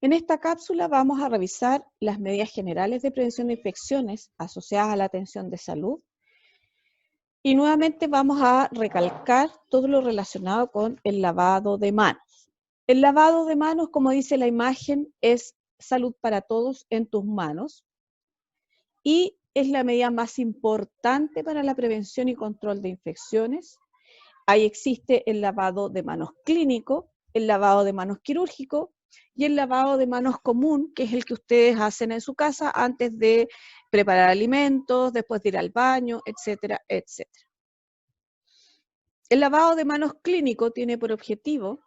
En esta cápsula vamos a revisar las medidas generales de prevención de infecciones asociadas a la atención de salud y nuevamente vamos a recalcar todo lo relacionado con el lavado de manos. El lavado de manos, como dice la imagen, es salud para todos en tus manos y es la medida más importante para la prevención y control de infecciones. Ahí existe el lavado de manos clínico, el lavado de manos quirúrgico y el lavado de manos común, que es el que ustedes hacen en su casa antes de preparar alimentos, después de ir al baño, etcétera, etcétera. El lavado de manos clínico tiene por objetivo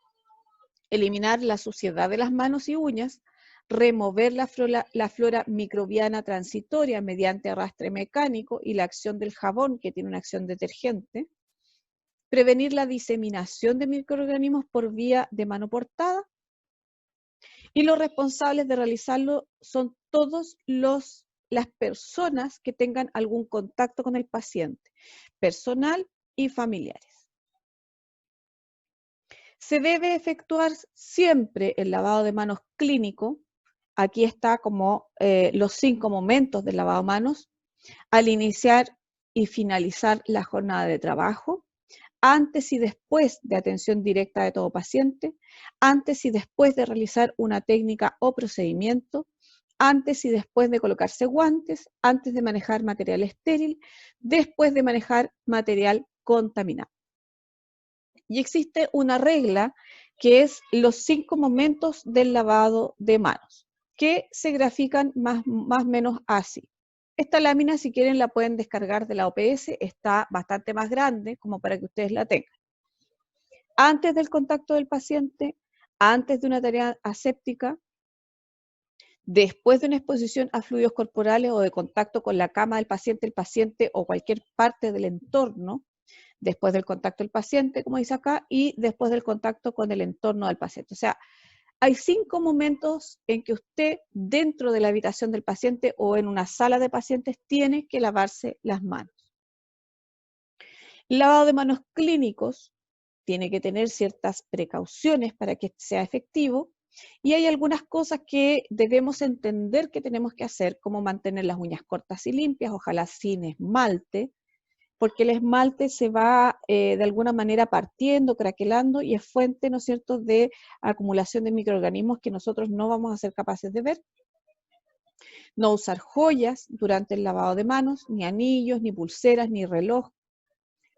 eliminar la suciedad de las manos y uñas, remover la flora microbiana transitoria mediante arrastre mecánico y la acción del jabón, que tiene una acción detergente, prevenir la diseminación de microorganismos por vía de mano portada, y los responsables de realizarlo son todas las personas que tengan algún contacto con el paciente, personal y familiares. Se debe efectuar siempre el lavado de manos clínico. Aquí está como los 5 momentos del lavado de manos: al iniciar y finalizar la jornada de trabajo, antes y después de atención directa de todo paciente, antes y después de realizar una técnica o procedimiento, antes y después de colocarse guantes, antes de manejar material estéril, después de manejar material contaminado. Y existe una regla que es los 5 momentos del lavado de manos, que se grafican más o menos así. Esta lámina, si quieren, la pueden descargar de la OPS, está bastante más grande como para que ustedes la tengan. Antes del contacto del paciente, antes de una tarea aséptica, después de una exposición a fluidos corporales o de contacto con la cama del paciente o cualquier parte del entorno, después del contacto del paciente, como dice acá, y después del contacto con el entorno del paciente. O sea, hay 5 momentos en que usted, dentro de la habitación del paciente o en una sala de pacientes, tiene que lavarse las manos. El lavado de manos clínicos tiene que tener ciertas precauciones para que sea efectivo, y hay algunas cosas que debemos entender que tenemos que hacer, como mantener las uñas cortas y limpias, ojalá sin esmalte, porque el esmalte se va de alguna manera partiendo, craquelando, y es fuente, ¿no es cierto?, de acumulación de microorganismos que nosotros no vamos a ser capaces de ver. No usar joyas durante el lavado de manos, ni anillos, ni pulseras, ni reloj.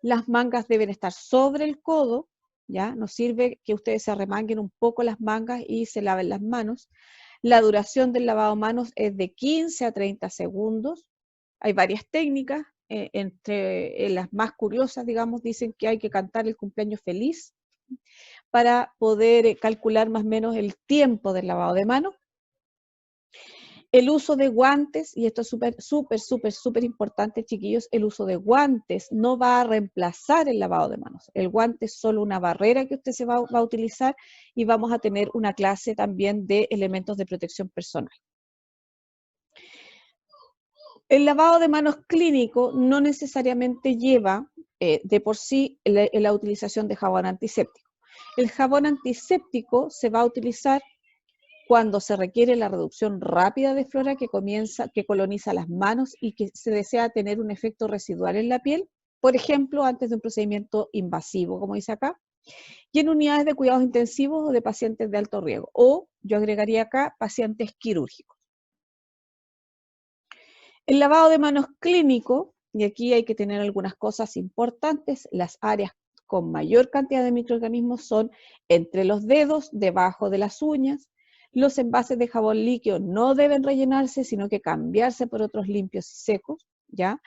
Las mangas deben estar sobre el codo, ¿ya? No sirve que ustedes se arremanguen un poco las mangas y se laven las manos. La duración del lavado de manos es de 15 a 30 segundos. Hay varias técnicas, entre las más curiosas, digamos, dicen que hay que cantar el cumpleaños feliz para poder calcular más o menos el tiempo del lavado de manos. El uso de guantes, y esto es súper importante, chiquillos, el uso de guantes no va a reemplazar el lavado de manos. El guante es solo una barrera que usted se va a utilizar, y vamos a tener una clase también de elementos de protección personal. El lavado de manos clínico no necesariamente lleva de por sí la utilización de jabón antiséptico. El jabón antiséptico se va a utilizar cuando se requiere la reducción rápida de flora que coloniza las manos y que se desea tener un efecto residual en la piel, por ejemplo, antes de un procedimiento invasivo, como dice acá, y en unidades de cuidados intensivos o de pacientes de alto riesgo, o yo agregaría acá pacientes quirúrgicos. El lavado de manos clínico, y aquí hay que tener algunas cosas importantes, las áreas con mayor cantidad de microorganismos son entre los dedos, debajo de las uñas. Los envases de jabón líquido no deben rellenarse, sino que cambiarse por otros limpios y secos, ¿ya?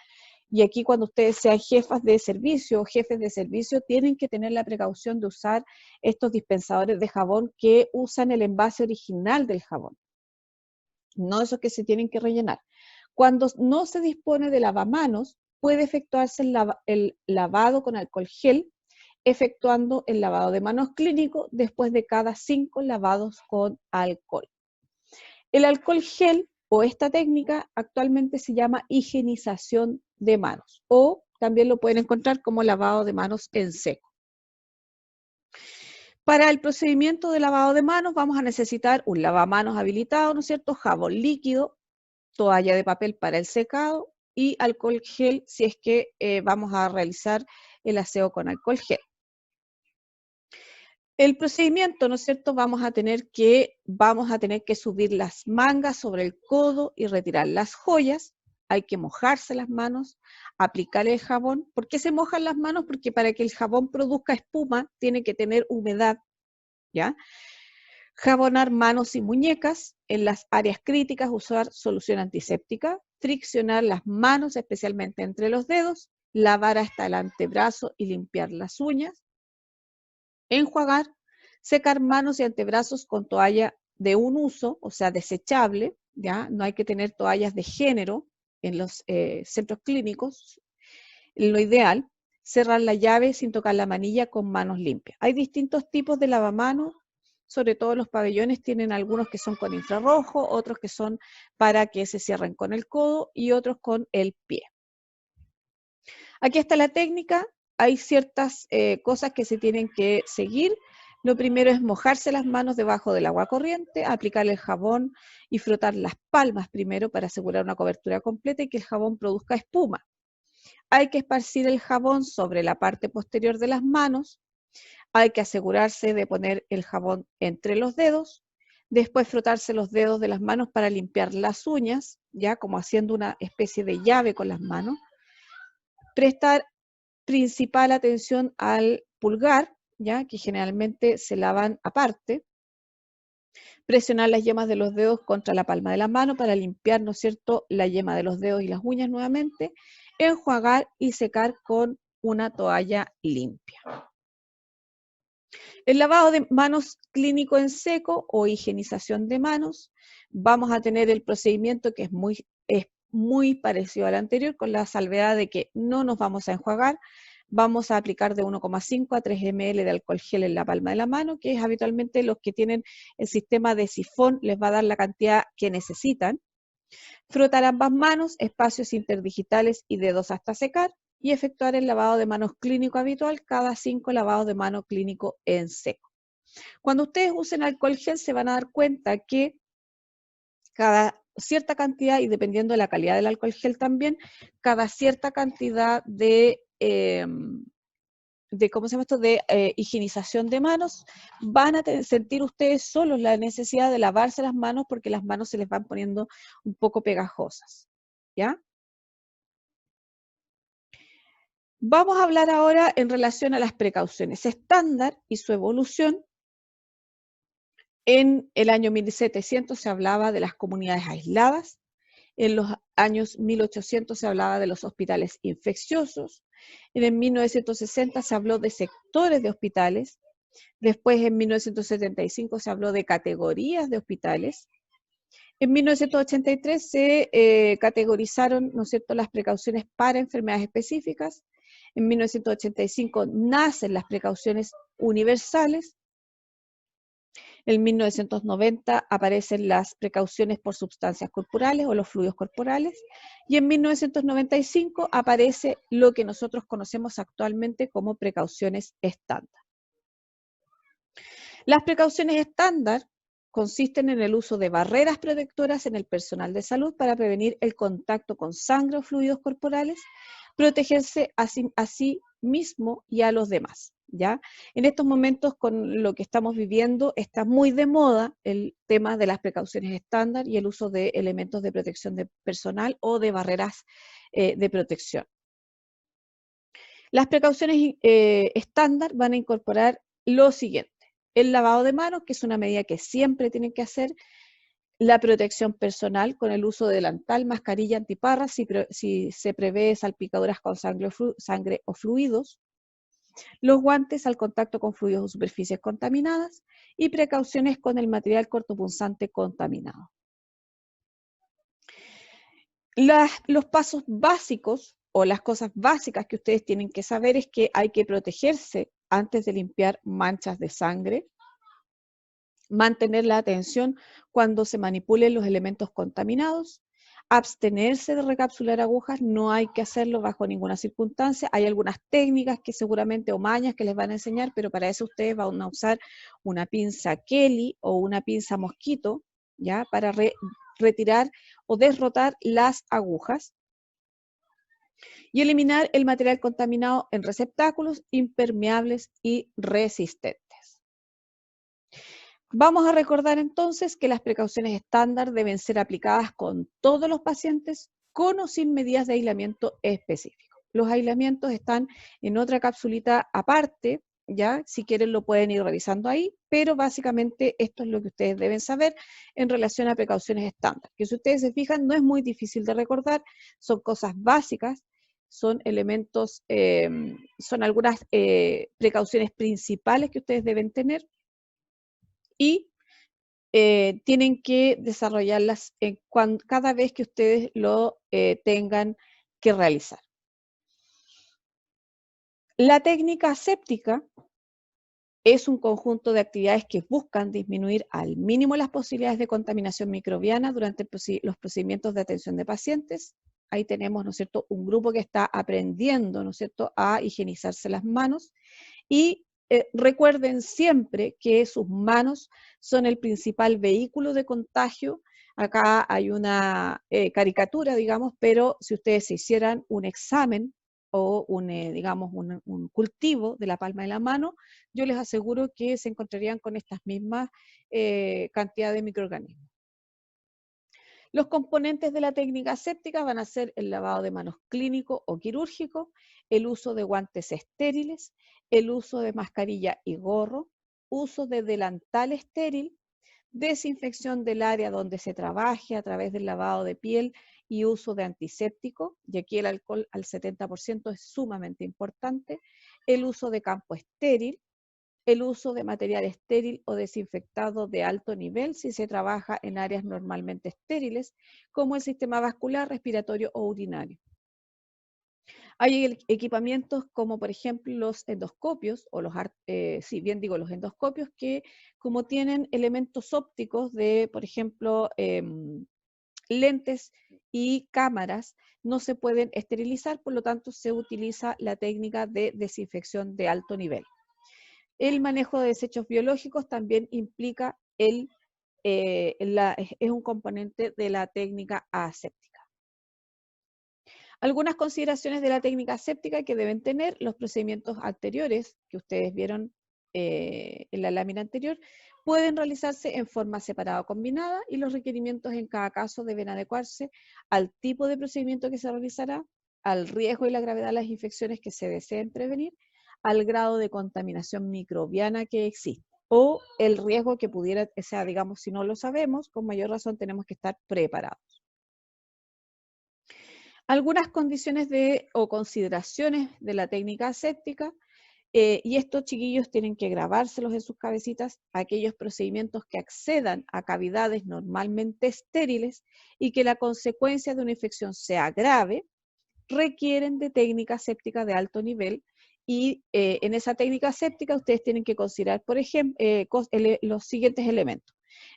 Y aquí, cuando ustedes sean jefas de servicio o jefes de servicio, tienen que tener la precaución de usar estos dispensadores de jabón que usan el envase original del jabón, no esos que se tienen que rellenar. Cuando no se dispone de lavamanos, puede efectuarse el lavado con alcohol gel, efectuando el lavado de manos clínico después de cada 5 lavados con alcohol. El alcohol gel, o esta técnica, actualmente se llama higienización de manos, o también lo pueden encontrar como lavado de manos en seco. Para el procedimiento de lavado de manos vamos a necesitar un lavamanos habilitado, ¿no es cierto? Jabón líquido, toalla de papel para el secado y alcohol gel si es que vamos a realizar el aseo con alcohol gel. El procedimiento, ¿no es cierto? Vamos a tener que subir las mangas sobre el codo y retirar las joyas. Hay que mojarse las manos, aplicar el jabón. ¿Por qué se mojan las manos? Porque para que el jabón produzca espuma tiene que tener humedad, ¿ya? Jabonar manos y muñecas. En las áreas críticas usar solución antiséptica. Friccionar las manos, especialmente entre los dedos. Lavar hasta el antebrazo y limpiar las uñas. Enjuagar, secar manos y antebrazos con toalla de un uso, o sea, desechable, ¿ya? No hay que tener toallas de género en los centros clínicos. Lo ideal, cerrar la llave sin tocar la manilla con manos limpias. Hay distintos tipos de lavamanos, sobre todo los pabellones tienen algunos que son con infrarrojo, otros que son para que se cierren con el codo y otros con el pie. Aquí está la técnica, hay ciertas cosas que se tienen que seguir. Lo primero es mojarse las manos debajo del agua corriente, aplicar el jabón y frotar las palmas primero para asegurar una cobertura completa y que el jabón produzca espuma. Hay que esparcir el jabón sobre la parte posterior de las manos. Hay que asegurarse de poner el jabón entre los dedos. Después frotarse los dedos de las manos para limpiar las uñas, ya como haciendo una especie de llave con las manos. Prestar principal atención al pulgar, ya que generalmente se lavan aparte. Presionar las yemas de los dedos contra la palma de la mano para limpiar, ¿no es cierto?, la yema de los dedos y las uñas nuevamente. Enjuagar y secar con una toalla limpia. El lavado de manos clínico en seco o higienización de manos. Vamos a tener el procedimiento que es muy parecido al anterior, con la salvedad de que no nos vamos a enjuagar. Vamos a aplicar de 1,5 a 3 ml de alcohol gel en la palma de la mano, que es habitualmente los que tienen el sistema de sifón, les va a dar la cantidad que necesitan. Frotar ambas manos, espacios interdigitales y dedos hasta secar, y efectuar el lavado de manos clínico habitual cada 5 lavados de mano clínico en seco. Cuando ustedes usen alcohol gel se van a dar cuenta que cada cierta cantidad, y dependiendo de la calidad del alcohol gel también, cada cierta cantidad de ¿cómo se llama esto?, de higienización de manos, van a sentir ustedes solos la necesidad de lavarse las manos porque las manos se les van poniendo un poco pegajosas, ¿ya? Vamos a hablar ahora en relación a las precauciones estándar y su evolución. En el año 1700 se hablaba de las comunidades aisladas, en los años 1800 se hablaba de los hospitales infecciosos, en el 1960 se habló de sectores de hospitales, después en 1975 se habló de categorías de hospitales, en 1983 se categorizaron, ¿no es cierto?, las precauciones para enfermedades específicas, en 1985 nacen las precauciones universales, en 1990 aparecen las precauciones por sustancias corporales o los fluidos corporales, y en 1995 aparece lo que nosotros conocemos actualmente como precauciones estándar. Las precauciones estándar consisten en el uso de barreras protectoras en el personal de salud para prevenir el contacto con sangre o fluidos corporales, protegerse a sí mismo y a los demás, ¿ya? En estos momentos, con lo que estamos viviendo, está muy de moda el tema de las precauciones estándar y el uso de elementos de protección de personal o de barreras de protección. Las precauciones estándar van a incorporar lo siguiente: el lavado de manos, que es una medida que siempre tienen que hacer; la protección personal con el uso de delantal, mascarilla, antiparras, si se prevé salpicaduras con sangre o fluidos; los guantes al contacto con fluidos o superficies contaminadas; y precauciones con el material cortopunzante contaminado. Los pasos básicos o las cosas básicas que ustedes tienen que saber es que hay que protegerse antes de limpiar manchas de sangre, mantener la atención cuando se manipulen los elementos contaminados, abstenerse de recapsular agujas, no hay que hacerlo bajo ninguna circunstancia. Hay algunas técnicas que seguramente o mañas que les van a enseñar, pero para eso ustedes van a usar una pinza Kelly o una pinza mosquito, ¿ya? Para retirar o desrotar las agujas y eliminar el material contaminado en receptáculos impermeables y resistentes. Vamos a recordar entonces que las precauciones estándar deben ser aplicadas con todos los pacientes con o sin medidas de aislamiento específico. Los aislamientos están en otra capsulita aparte, ya si quieren lo pueden ir revisando ahí, pero básicamente esto es lo que ustedes deben saber en relación a precauciones estándar, que si ustedes se fijan no es muy difícil de recordar, son cosas básicas, son elementos, son algunas precauciones principales que ustedes deben tener y tienen que desarrollarlas cada vez que ustedes lo tengan que realizar. La técnica aséptica es un conjunto de actividades que buscan disminuir al mínimo las posibilidades de contaminación microbiana durante los procedimientos de atención de pacientes. Ahí tenemos, ¿no es cierto?, un grupo que está aprendiendo, ¿no es cierto?, a higienizarse las manos y recuerden siempre que sus manos son el principal vehículo de contagio. Acá hay una caricatura, digamos, pero si ustedes se hicieran un examen o digamos, un cultivo de la palma de la mano, yo les aseguro que se encontrarían con estas mismas cantidades de microorganismos. Los componentes de la técnica aséptica van a ser el lavado de manos clínico o quirúrgico, el uso de guantes estériles, el uso de mascarilla y gorro, uso de delantal estéril, desinfección del área donde se trabaje a través del lavado de piel y uso de antiséptico, y aquí el alcohol al 70% es sumamente importante, el uso de campo estéril, el uso de material estéril o desinfectado de alto nivel si se trabaja en áreas normalmente estériles, como el sistema vascular, respiratorio o urinario. Hay equipamientos como por ejemplo los endoscopios, o los endoscopios que como tienen elementos ópticos de, por ejemplo, lentes y cámaras, no se pueden esterilizar, por lo tanto se utiliza la técnica de desinfección de alto nivel. El manejo de desechos biológicos también implica es un componente de la técnica aséptica. Algunas consideraciones de la técnica aséptica que deben tener los procedimientos anteriores que ustedes vieron en la lámina anterior pueden realizarse en forma separada o combinada y los requerimientos en cada caso deben adecuarse al tipo de procedimiento que se realizará, al riesgo y la gravedad de las infecciones que se deseen prevenir, al grado de contaminación microbiana que existe o el riesgo que pudiera, o sea, digamos, si no lo sabemos, con mayor razón tenemos que estar preparados. Algunas condiciones o consideraciones de la técnica aséptica, y estos chiquillos tienen que grabárselos en sus cabecitas, aquellos procedimientos que accedan a cavidades normalmente estériles y que la consecuencia de una infección sea grave, requieren de técnica aséptica de alto nivel y en esa técnica aséptica ustedes tienen que considerar, por ejemplo, los siguientes elementos.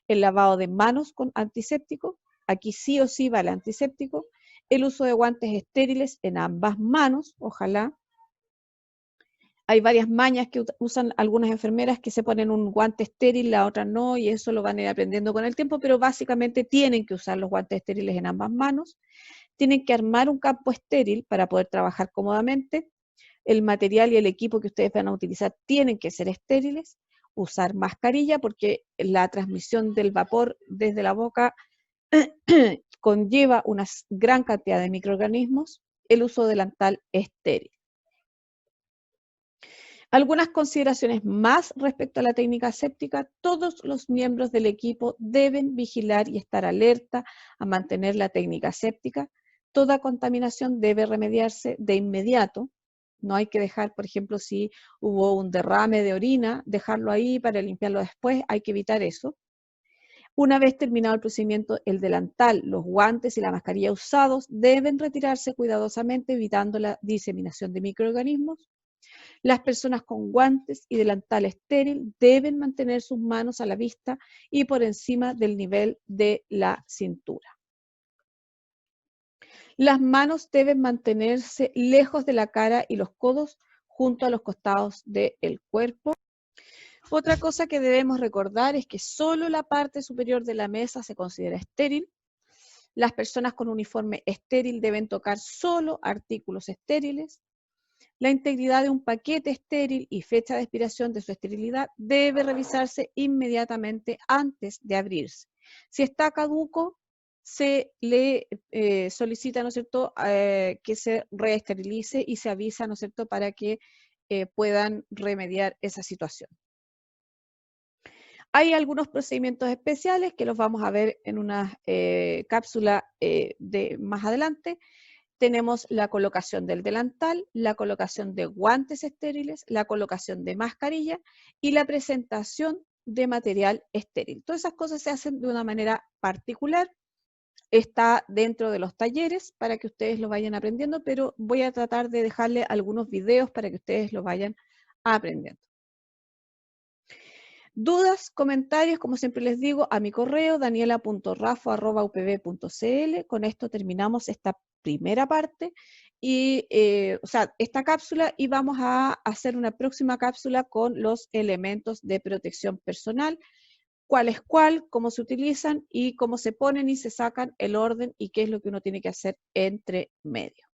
El lavado de manos con antiséptico, aquí sí o sí va el antiséptico, el uso de guantes estériles en ambas manos, ojalá. Hay varias mañas que usan algunas enfermeras que se ponen un guante estéril, la otra no, y eso lo van a ir aprendiendo con el tiempo, pero básicamente tienen que usar los guantes estériles en ambas manos. Tienen que armar un campo estéril para poder trabajar cómodamente. El material y el equipo que ustedes van a utilizar tienen que ser estériles. Usar mascarilla porque la transmisión del vapor desde la boca conlleva una gran cantidad de microorganismos. El uso delantal estéril. Algunas consideraciones más respecto a la técnica aséptica: todos los miembros del equipo deben vigilar y estar alerta a mantener la técnica aséptica. Toda contaminación debe remediarse de inmediato. No hay que dejar, por ejemplo, si hubo un derrame de orina, dejarlo ahí para limpiarlo después, hay que evitar eso. Una vez terminado el procedimiento, el delantal, los guantes y la mascarilla usados deben retirarse cuidadosamente, evitando la diseminación de microorganismos. Las personas con guantes y delantal estéril deben mantener sus manos a la vista y por encima del nivel de la cintura. Las manos deben mantenerse lejos de la cara y los codos junto a los costados del cuerpo. Otra cosa que debemos recordar es que solo la parte superior de la mesa se considera estéril. Las personas con uniforme estéril deben tocar solo artículos estériles. La integridad de un paquete estéril y fecha de expiración de su esterilidad debe revisarse inmediatamente antes de abrirse. Si está caduco, se le solicita, ¿no es cierto?, que se reesterilice y se avisa, ¿no es cierto?, para que puedan remediar esa situación. Hay algunos procedimientos especiales que los vamos a ver en una cápsula de más adelante. Tenemos la colocación del delantal, la colocación de guantes estériles, la colocación de mascarilla y la presentación de material estéril. Todas esas cosas se hacen de una manera particular. Está dentro de los talleres para que ustedes lo vayan aprendiendo, pero voy a tratar de dejarle algunos videos para que ustedes lo vayan aprendiendo. Dudas, comentarios, como siempre les digo, a mi correo daniela.rafo@upv.cl. Con esto terminamos esta primera parte y, o sea, esta cápsula, y vamos a hacer una próxima cápsula con los elementos de protección personal, cuál es cuál, cómo se utilizan y cómo se ponen y se sacan, el orden y qué es lo que uno tiene que hacer entre medio.